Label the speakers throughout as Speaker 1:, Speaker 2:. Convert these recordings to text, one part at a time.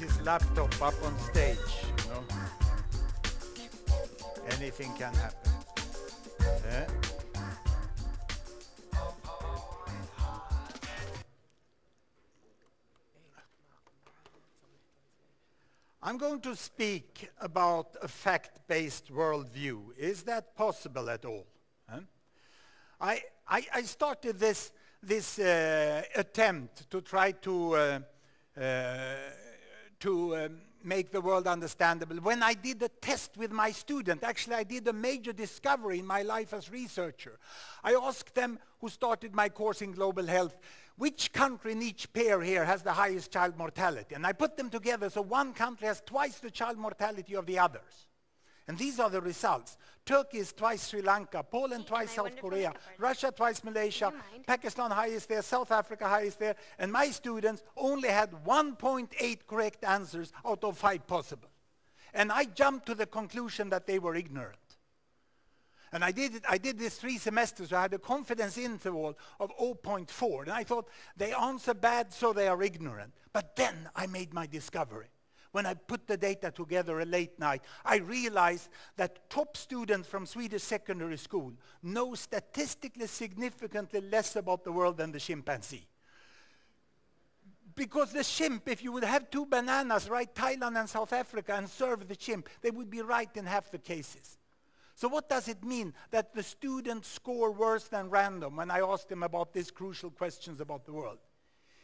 Speaker 1: his laptop up on stage, you know. Anything can happen. I'm going to speak about a fact-based worldview. Is that possible at all? I started this attempt to try to make the world understandable when I did a test with my student. Actually, I did a major discovery in my life as researcher. I asked them, who started my course in global health, which country in each pair here has the highest child mortality? And I put them together, so one country has twice the child mortality of the others. And these are the results. Turkey is twice Sri Lanka, Poland twice South Korea, Russia twice Malaysia, Pakistan highest there, South Africa highest there, and my students only had 1.8 correct answers out of 5 possible. And I jumped to the conclusion that they were ignorant. And I did this 3 semesters, so I had a confidence interval of 0.4. And I thought, they answer bad, so they are ignorant. But then I made my discovery. When I put the data together a late night, I realized that top students from Swedish secondary school know statistically significantly less about the world than the chimpanzee. Because the chimp, if you would have 2 bananas, right, Thailand and South Africa, and serve the chimp, they would be right in half the cases. So what does it mean that the students score worse than random when I ask them about these crucial questions about the world?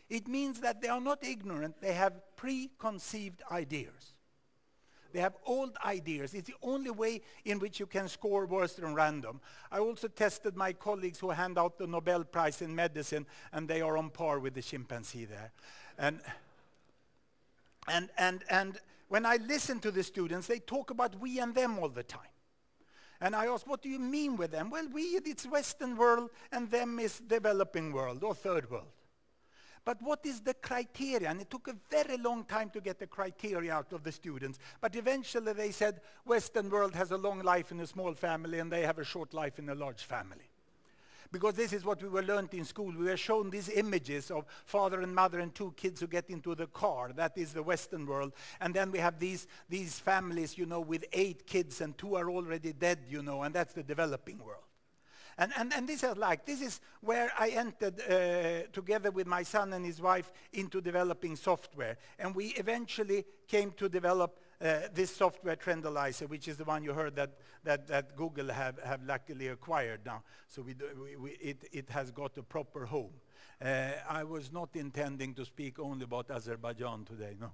Speaker 1: It means that they are not ignorant, they have preconceived ideas. They have old ideas. It's the only way in which you can score worse than random. I also tested my colleagues who hand out the Nobel Prize in medicine, and they are on par with the chimpanzee there. And when I listen to the students, they talk about we and them all the time. And I ask, what do you mean with them? Well, we, it's Western world, and them is developing world, or third world. But what is the criteria? And it took a very long time to get the criteria out of the students. But eventually they said, Western world has a long life in a small family, and they have a short life in a large family. Because this is what we were learned in school. We were shown these images of father and mother and 2 kids who get into the car. That is the Western world. And then we have these families, you know, with 8 kids, and 2 are already dead, you know, and that's the developing world. And this is where I entered together with my son and his wife into developing software. And we eventually came to develop this software Trendalizer, which is the one you heard that Google have luckily acquired now. So it has got a proper home. I was not intending to speak only about Azerbaijan today, no.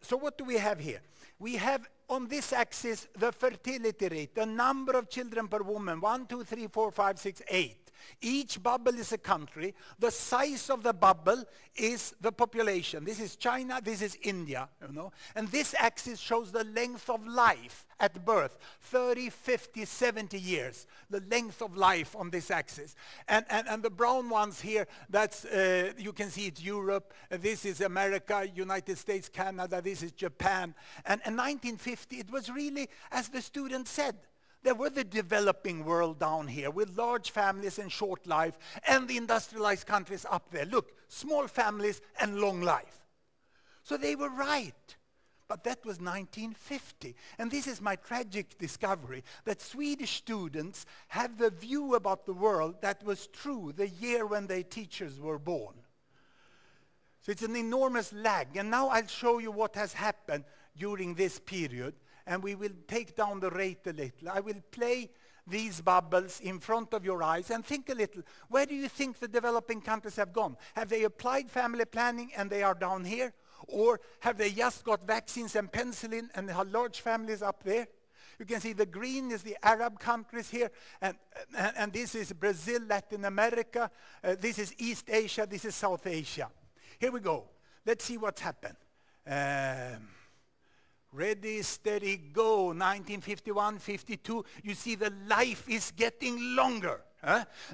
Speaker 1: So what do we have here? We have on this axis the fertility rate, the number of children per woman, 1, 2, 3, 4, 5, 6, 8. Each bubble is a country. The size of the bubble is the population. This is China, this is India, you know. And this axis shows the length of life at birth, 30, 50, 70 years, the length of life on this axis. And the brown ones here, that's, you can see it's Europe, this is America, United States, Canada, this is Japan. And in 1950, it was really, as the student said, there were the developing world down here with large families and short life, and the industrialized countries up there. Look, small families and long life. So they were right. But that was 1950. And this is my tragic discovery, that Swedish students have the view about the world that was true the year when their teachers were born. So it's an enormous lag. And now I'll show you what has happened during this period. And we will take down the rate a little. I will play these bubbles in front of your eyes and think a little. Where do you think the developing countries have gone? Have they applied family planning and they are down here? Or have they just got vaccines and penicillin and have large families up there? You can see the green is the Arab countries here, and this is Brazil, Latin America. This is East Asia, this is South Asia. Here we go. Let's see what's happened. Ready, steady, go. 1951, 52. You see the life is getting longer.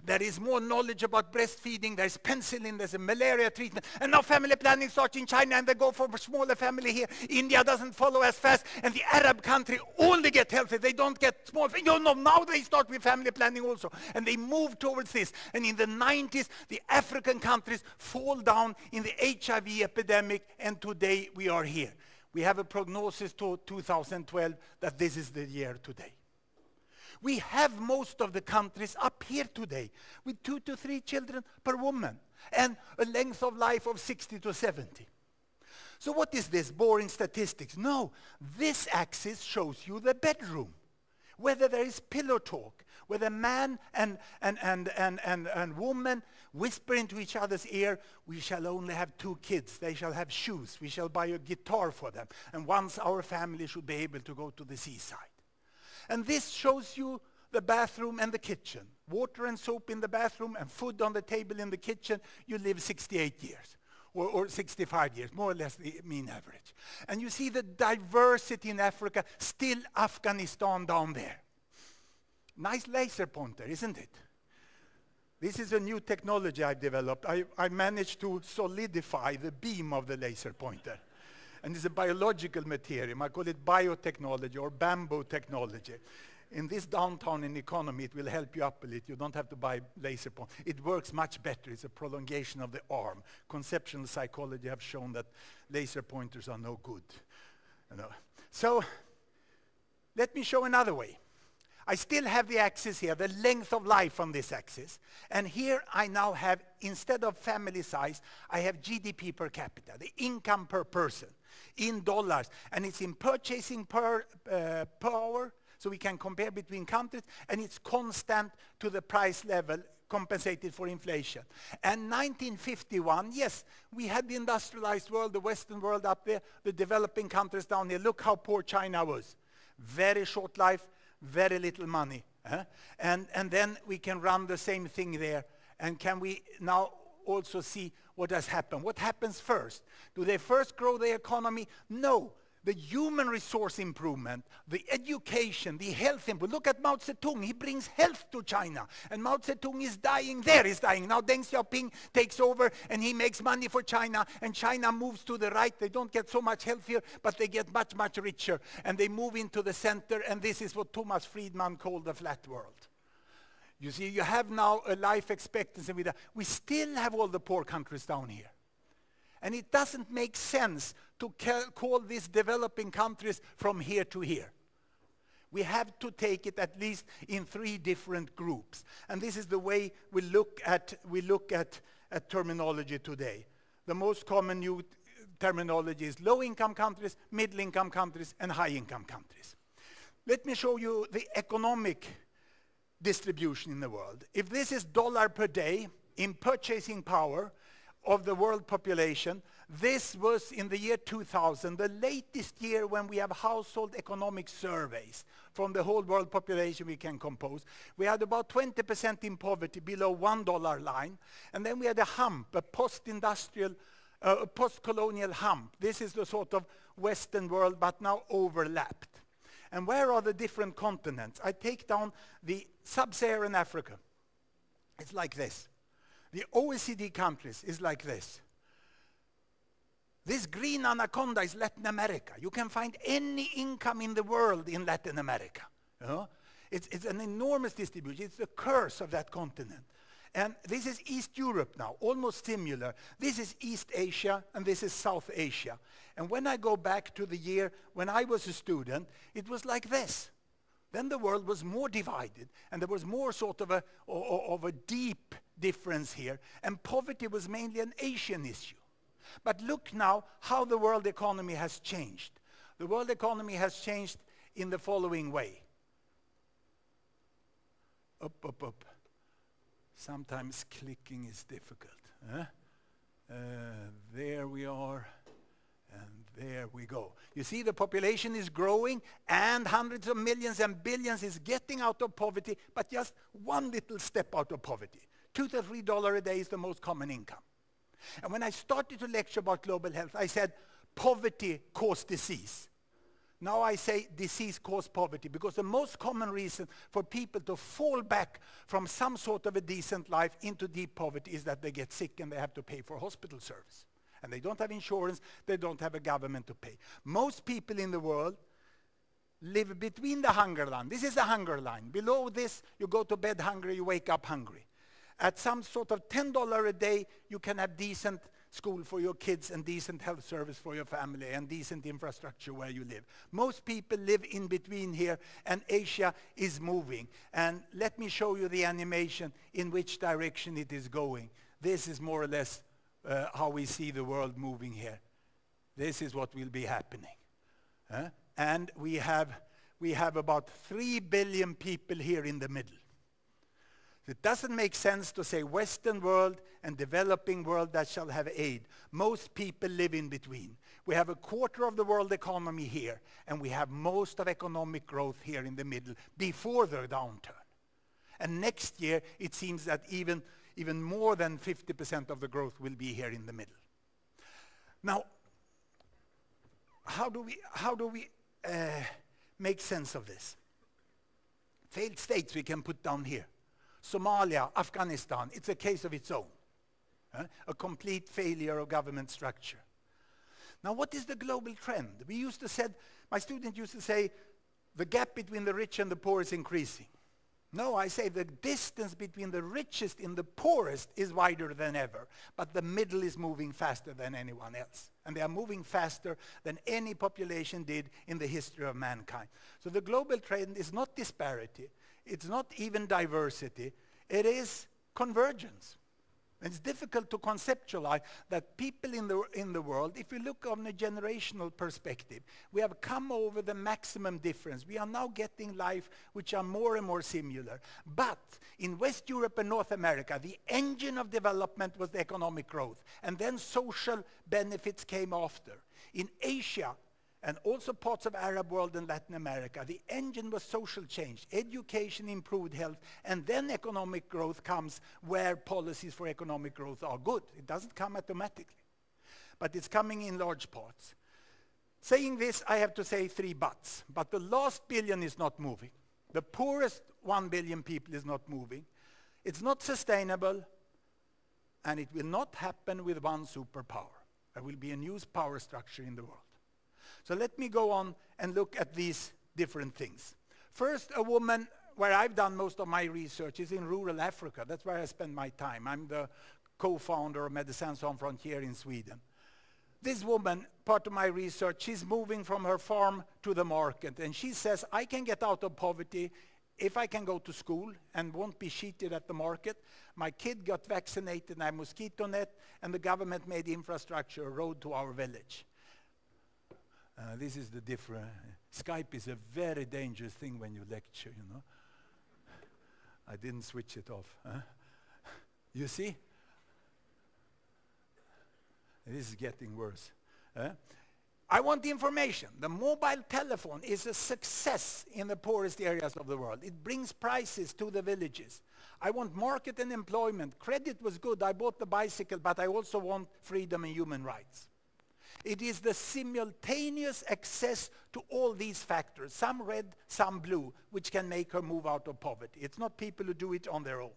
Speaker 1: There is more knowledge about breastfeeding. There is penicillin. There's a malaria treatment. And now family planning starts in China, and they go for a smaller family here. India doesn't follow as fast, and the Arab country only get healthy. They don't get small. No, now they start with family planning also, and they move towards this. And in the 90s, the African countries fall down in the HIV epidemic, and today we are here. We have a prognosis to 2012 that this is the year today. We have most of the countries up here today with 2 to 3 children per woman and a length of life of 60 to 70. So what is this boring statistics? No, this axis shows you the bedroom, whether there is pillow talk, whether man and woman whisper into each other's ear, we shall only have 2 kids, they shall have shoes, we shall buy a guitar for them, and once our family should be able to go to the seaside. And this shows you the bathroom and the kitchen. Water and soap in the bathroom and food on the table in the kitchen, you live 68 years. Or 65 years, more or less the mean average. And you see the diversity in Africa, still Afghanistan down there. Nice laser pointer, isn't it? This is a new technology I've developed. I managed to solidify the beam of the laser pointer. And it's a biological material. I call it biotechnology or bamboo technology. In this downtown in economy, it will help you up a little. You don't have to buy laser pointer. It works much better. It's a prolongation of the arm. Conceptual psychology have shown that laser pointers are no good. You know. So let me show another way. I still have the axis here, the length of life on this axis. And here I now have, instead of family size, I have GDP per capita, the income per person, in dollars. And it's in purchasing power, so we can compare between countries, and it's constant to the price level, compensated for inflation. And 1951, yes, we had the industrialized world, the Western world up there, the developing countries down here. Look how poor China was. Very short life, very little money. And then we can run the same thing there. And can we now also see what has happened? What happens first? Do they first grow the economy? No. The human resource improvement, the education, the health improvement. Look at Mao Zedong. He brings health to China. And Mao Zedong is dying. There is dying. Now Deng Xiaoping takes over and he makes money for China. And China moves to the right. They don't get so much healthier, but they get much, much richer. And they move into the center. And this is what Thomas Friedman called the flat world. You see, you have now a life expectancy. We still have all the poor countries down here. And it doesn't make sense to call these developing countries from here to here. We have to take it at least in 3 different groups. And this is the way we look at terminology today. The most common new terminology is low-income countries, middle-income countries, and high-income countries. Let me show you the economic distribution in the world. If this is dollar per day in purchasing power of the world population, this was in the year 2000, the latest year when we have household economic surveys from the whole world population we can compose. We had about 20% in poverty, below $1 line, and then we had a hump, a post-industrial, post-colonial hump. This is the sort of Western world, but now overlapped. And where are the different continents? I take down the sub-Saharan Africa. It's like this. The OECD countries is like this. This green anaconda is Latin America. You can find any income in the world in Latin America. You know? It's an enormous distribution. It's the curse of that continent. And this is East Europe now, almost similar. This is East Asia, and this is South Asia. And when I go back to the year when I was a student, it was like this. Then the world was more divided, and there was more sort of a deep difference here. And poverty was mainly an Asian issue. But look now how the world economy has changed. The world economy has changed in the following way. Up, up, up. Sometimes clicking is difficult. There we are, and there we go. You see, the population is growing, and hundreds of millions and billions is getting out of poverty, but just one little step out of poverty. $2 to $3 a day is the most common income. And when I started to lecture about global health, I said, poverty causes disease. Now I say disease caused poverty because the most common reason for people to fall back from some sort of a decent life into deep poverty is that they get sick and they have to pay for hospital service. And they don't have insurance, they don't have a government to pay. Most people in the world live between the hunger line. This is the hunger line. Below this, you go to bed hungry, you wake up hungry. At some sort of $10 a day, you can have decent school for your kids and decent health service for your family and decent infrastructure where you live. Most people live in between here, and Asia is moving. And let me show you the animation in which direction it is going. This is more or less how we see the world moving here. This is what will be happening. And we have about 3 billion people here in the middle. It doesn't make sense to say Western world and developing world that shall have aid. Most people live in between. We have a quarter of the world economy here, and we have most of economic growth here in the middle before the downturn. And next year, it seems that even more than 50% of the growth will be here in the middle. Now, how do we make sense of this? Failed states we can put down here. Somalia, Afghanistan, it's a case of its own. A complete failure of government structure. Now what is the global trend? My student used to say, the gap between the rich and the poor is increasing. No, I say the distance between the richest and the poorest is wider than ever, but the middle is moving faster than anyone else. And they are moving faster than any population did in the history of mankind. So the global trend is not disparity, it's not even diversity, it is convergence. And it's difficult to conceptualize that people in the world, if you look on a generational perspective, we have come over the maximum difference. We are now getting life which are more and more similar. But in West Europe and North America, the engine of development was the economic growth. And then social benefits came after. In Asia, and also parts of Arab world and Latin America, the engine was social change, education, improved health, and then economic growth comes where policies for economic growth are good. It doesn't come automatically, but it's coming in large parts. Saying this, I have to say 3 buts. But the last billion is not moving. The poorest 1 billion people is not moving. It's not sustainable, and it will not happen with one superpower. There will be a new power structure in the world. So let me go on and look at these different things. First, a woman, where I've done most of my research is in rural Africa. That's where I spend my time. I'm the co-founder of Médecins Sans Frontières in Sweden. This woman, part of my research, she's moving from her farm to the market. And she says, I can get out of poverty if I can go to school and won't be cheated at the market. My kid got vaccinated and I have mosquito net, and the government made infrastructure, a road to our village. This is the difference. Skype is a very dangerous thing when you lecture, you know. I didn't switch it off. You see? This is getting worse. I want the information. The mobile telephone is a success in the poorest areas of the world. It brings prices to the villages. I want market and employment. Credit was good. I bought the bicycle, but I also want freedom and human rights. It is the simultaneous access to all these factors, some red, some blue, which can make her move out of poverty. It's not people who do it on their own.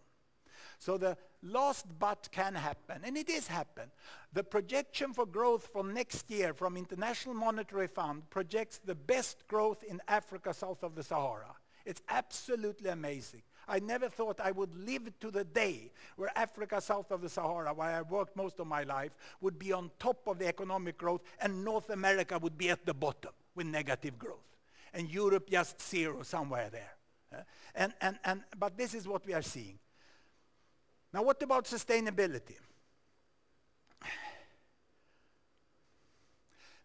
Speaker 1: So the last but can happen, and it is happen. The projection for growth from next year from International Monetary Fund projects the best growth in Africa south of the Sahara. It's absolutely amazing. I never thought I would live to the day where Africa south of the Sahara, where I worked most of my life, would be on top of the economic growth, and North America would be at the bottom with negative growth, and Europe just zero somewhere there. But this is what we are seeing. Now what about sustainability?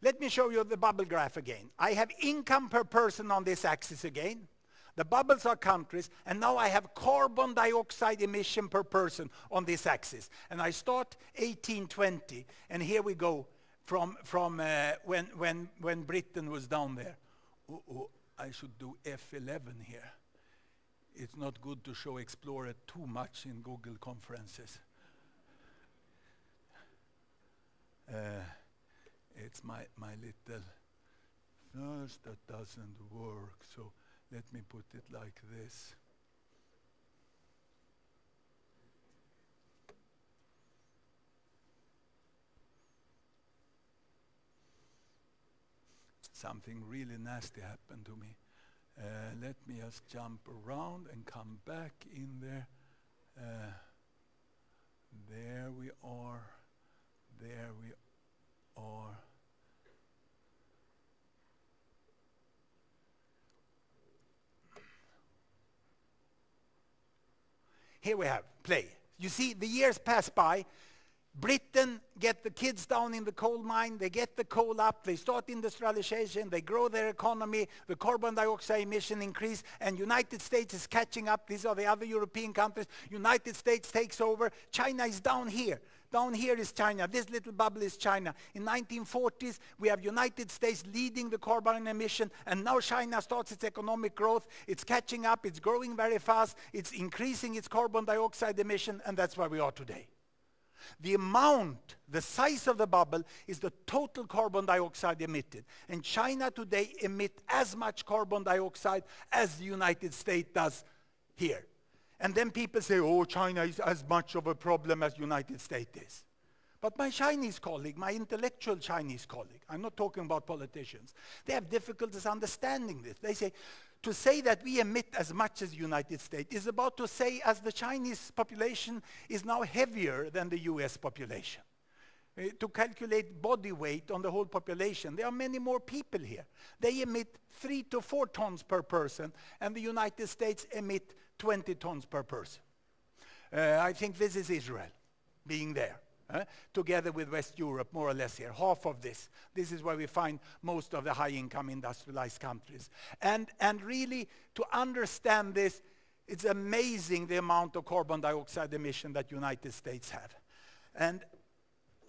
Speaker 1: Let me show you the bubble graph again. I have income per person on this axis again. The bubbles are countries, and now I have carbon dioxide emission per person on this axis. And I start 1820, and here we go from when Britain was down there. I should do F11 here. It's not good to show Explorer too much in Google conferences. It's my little First, that doesn't work, so let me put it like this. Something really nasty happened to me. Let me just jump around and come back in there. There we are. There we are. Here we have play. You see, the years pass by. Britain get the kids down in the coal mine, they get the coal up, they start industrialization, they grow their economy, the carbon dioxide emission increase, and United States is catching up. These are the other European countries. United States takes over. China is down here. Down here is China. This little bubble is China. In 1940s, we have United States leading the carbon emission, and now China starts its economic growth. It's catching up, it's growing very fast, it's increasing its carbon dioxide emission, and that's where we are today. The amount, the size of the bubble is the total carbon dioxide emitted. And China today emits as much carbon dioxide as the United States does here. And then people say, oh, China is as much of a problem as United States is. But my Chinese colleague, my intellectual Chinese colleague, I'm not talking about politicians, they have difficulties understanding this. They say, to say that we emit as much as the United States is about to say as the Chinese population is now heavier than the US population. To calculate body weight on the whole population, there are many more people here. They emit 3 to 4 tons per person, and the United States emit 20 tons per person. I think this is Israel being there. Together with West Europe, more or less here, half of this. This is where we find most of the high-income industrialized countries. And really, to understand this, it's amazing the amount of carbon dioxide emission that United States have. And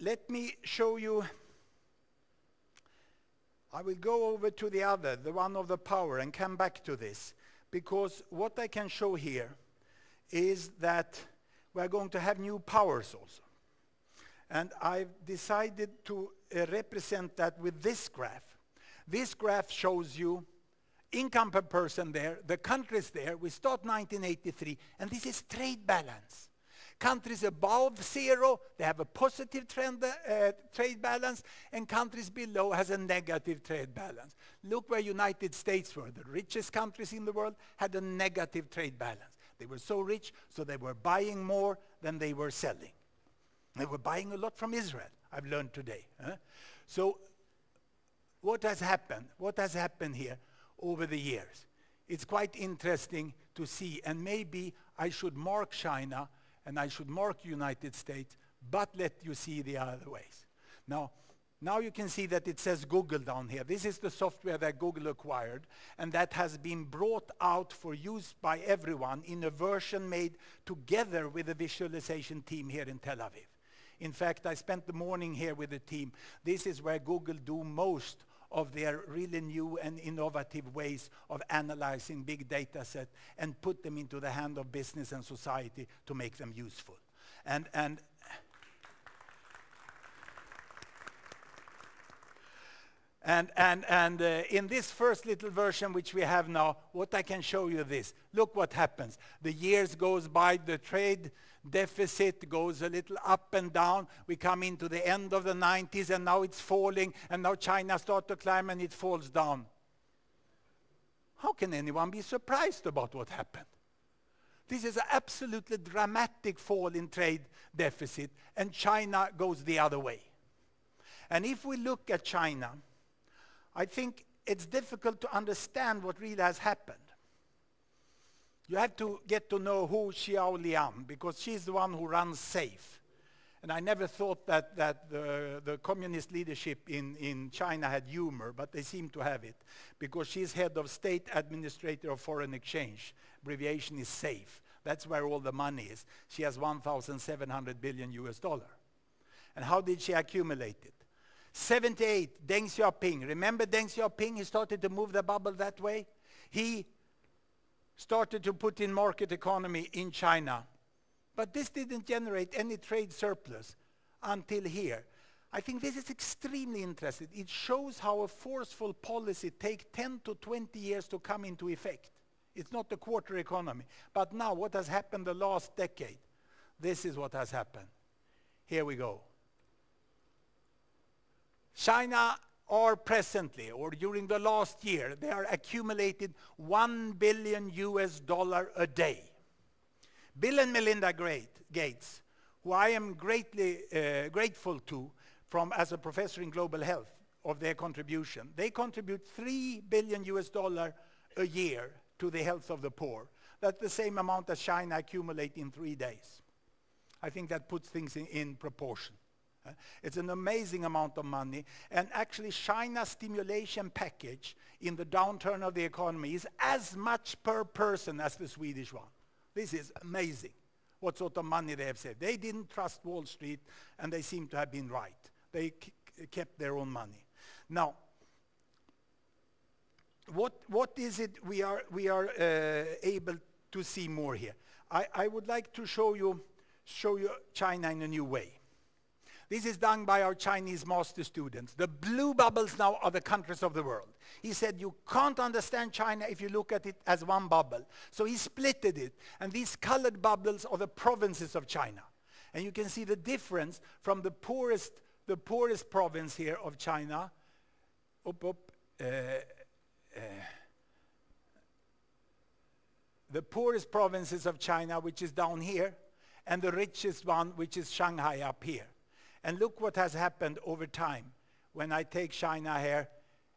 Speaker 1: let me show you, I will go over to the other, the one of the power, and come back to this. Because what I can show here is that we're going to have new powers also. And I've decided to represent that with this graph. This graph shows you income per person there, the countries there. We start 1983, and this is trade balance. Countries above zero, they have a positive trade balance, and countries below has a negative trade balance. Look where United States were. The richest countries in the world had a negative trade balance. They were so rich, so they were buying more than they were selling. They were buying a lot from Israel, I've learned today. So what has happened? What has happened here over the years? It's quite interesting to see, and maybe I should mark China and I should mark United States, but let you see the other ways. Now you can see that it says Google down here. This is the software that Google acquired, and that has been brought out for use by everyone in a version made together with the visualization team here in Tel Aviv. In fact, I spent the morning here with the team. This is where Google do most of their really new and innovative ways of analyzing big data sets and put them into the hand of business and society to make them useful. And in this first little version which we have now, what I can show you this. Look what happens. The years goes by, the trade deficit goes a little up and down. We come into the end of the 90s and now it's falling, and now China starts to climb and it falls down. How can anyone be surprised about what happened? This is an absolutely dramatic fall in trade deficit, and China goes the other way. And if we look at China, I think it's difficult to understand what really has happened. You have to get to know who Xiao Liang, because she's the one who runs SAFE. And I never thought that the communist leadership in China had humor, but they seem to have it, because she's head of State Administrator of Foreign Exchange. Abbreviation is SAFE. That's where all the money is. She has 1,700 billion US dollar. And how did she accumulate it? 78, Deng Xiaoping. Remember Deng Xiaoping? He started to move the bubble that way. He started to put in market economy in China. But this didn't generate any trade surplus until here. I think this is extremely interesting. It shows how a forceful policy takes 10 to 20 years to come into effect. It's not the quarter economy. But now, what has happened the last decade? This is what has happened. Here we go. China are presently, or during the last year, they are accumulated $1 billion a day. Bill and Melinda Gates, who I am greatly grateful to as a professor in global health of their contribution. They contribute $3 billion a year to the health of the poor. That's the same amount as China accumulate in 3 days. I think that puts things in proportion. It's an amazing amount of money, and actually China's stimulation package in the downturn of the economy is as much per person as the Swedish one. This is amazing what sort of money they have saved. They didn't trust Wall Street, and they seem to have been right. They kept their own money. Now, what is it we are able to see more here? I would like to show you China in a new way. This is done by our Chinese master students. The blue bubbles now are the countries of the world. He said you can't understand China if you look at it as one bubble. So he splitted it, and these colored bubbles are the provinces of China. And you can see the difference from the poorest province here of China, the poorest provinces of China, which is down here, and the richest one, which is Shanghai up here. And look what has happened over time when I take China here,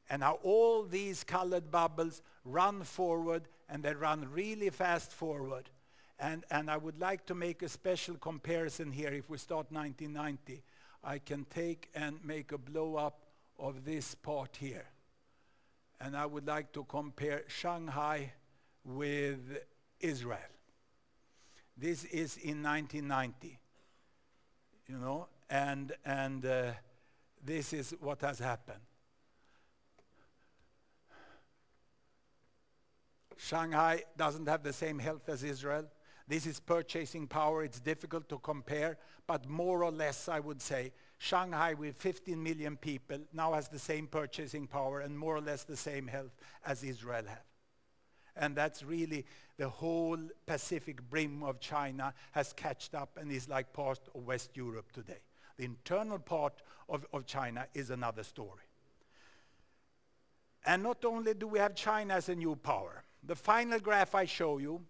Speaker 1: and how all these colored bubbles run forward, and they run really fast forward. And I would like to make a special comparison here. If we start 1990, I can take and make a blow up of this part here. And I would like to compare Shanghai with Israel. This is in 1990, you know, and this is what has happened. Shanghai doesn't have the same health as Israel. This is purchasing power. It's difficult to compare, but more or less I would say Shanghai with 15 million people now has the same purchasing power and more or less the same health as Israel have. And that's really the whole Pacific brim of China has catched up and is like part of West Europe today. The internal part of China is another story. And not only do we have China as a new power, the final graph I show you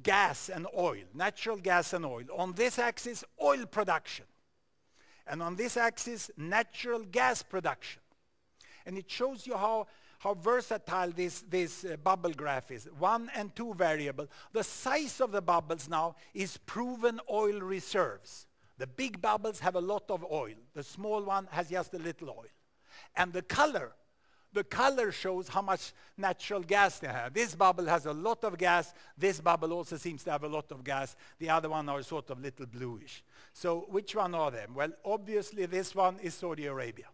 Speaker 1: gas and oil, natural gas and oil. On this axis, oil production. And on this axis, natural gas production. And it shows you how versatile this bubble graph is. 1 and 2 variable. The size of the bubbles now is proven oil reserves. The big bubbles have a lot of oil. The small one has just a little oil. And the color shows how much natural gas they have. This bubble has a lot of gas. This bubble also seems to have a lot of gas. The other one are sort of little bluish. So which one are they? Well, obviously this one is Saudi Arabia.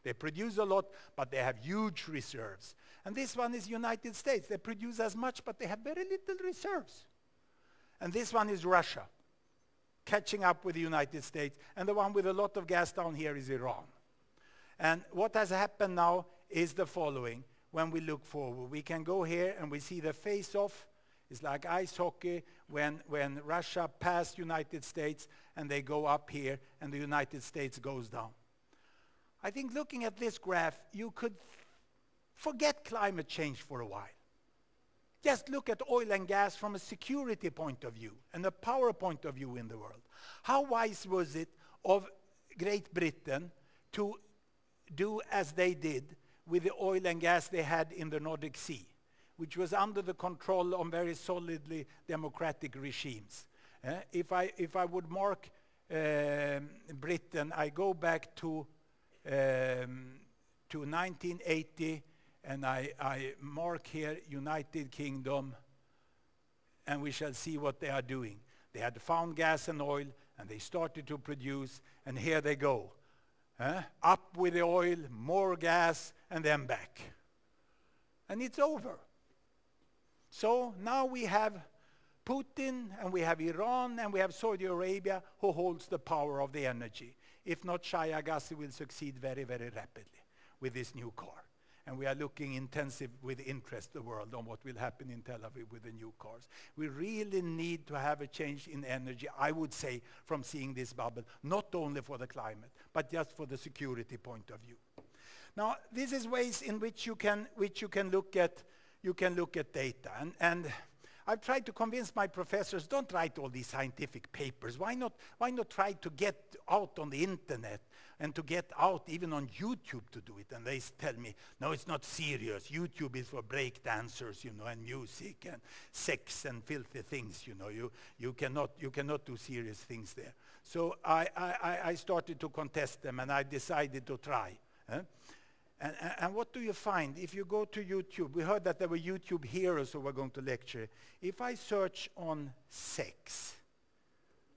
Speaker 1: They produce a lot, but they have huge reserves. And this one is United States. They produce as much, but they have very little reserves. And this one is Russia, catching up with the United States. And the one with a lot of gas down here is Iran. And what has happened now is the following. When we look forward, we can go here and we see the face-off. It's like ice hockey when Russia passed United States and they go up here and the United States goes down. I think looking at this graph, you could forget climate change for a while. Just look at oil and gas from a security point of view and a power point of view in the world. How wise was it of Great Britain to do as they did with the oil and gas they had in the Nordic Sea, which was under the control of very solidly democratic regimes. If I would mark Britain, I go back to 1980, and I mark here United Kingdom, and we shall see what they are doing. They had found gas and oil, and they started to produce, and here they go. Up with the oil, more gas, and then back. And it's over. So now we have Putin, and we have Iran, and we have Saudi Arabia, who holds the power of the energy. If not, Shai Agassi will succeed very, very rapidly with this new car. And we are looking intensive with interest the world on what will happen in Tel Aviv with the new cars. We really need to have a change in energy, I would say, from seeing this bubble, not only for the climate, but just for the security point of view. Now, this is ways in which you can look at data. And I've tried to convince my professors, don't write all these scientific papers. Why not try to get out on the internet and to get out even on YouTube to do it? And they tell me, no, it's not serious. YouTube is for break dancers, you know, and music and sex and filthy things, you know. You cannot do serious things there. So I started to contest them, and I decided to try. And what do you find? If you go to YouTube, we heard that there were YouTube heroes who were going to lecture. If I search on sex,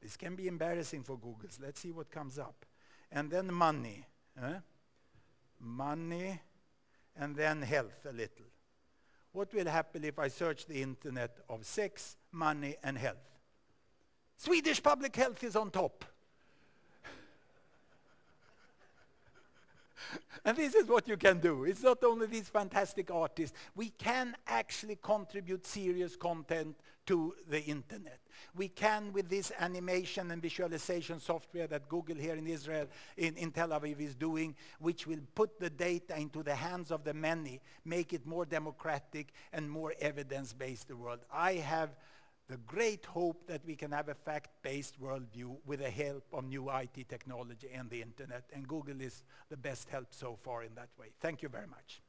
Speaker 1: this can be embarrassing for Google. Let's see what comes up. And then money. Money, and then health a little. What will happen if I search the internet of sex, money, and health? Swedish public health is on top. And this is what you can do. It's not only these fantastic artists. We can actually contribute serious content to the internet. We can, with this animation and visualization software that Google here in Israel, in Tel Aviv is doing, which will put the data into the hands of the many, make it more democratic and more evidence-based the world. I have the great hope that we can have a fact-based worldview with the help of new IT technology and the internet, and Google is the best help so far in that way. Thank you very much.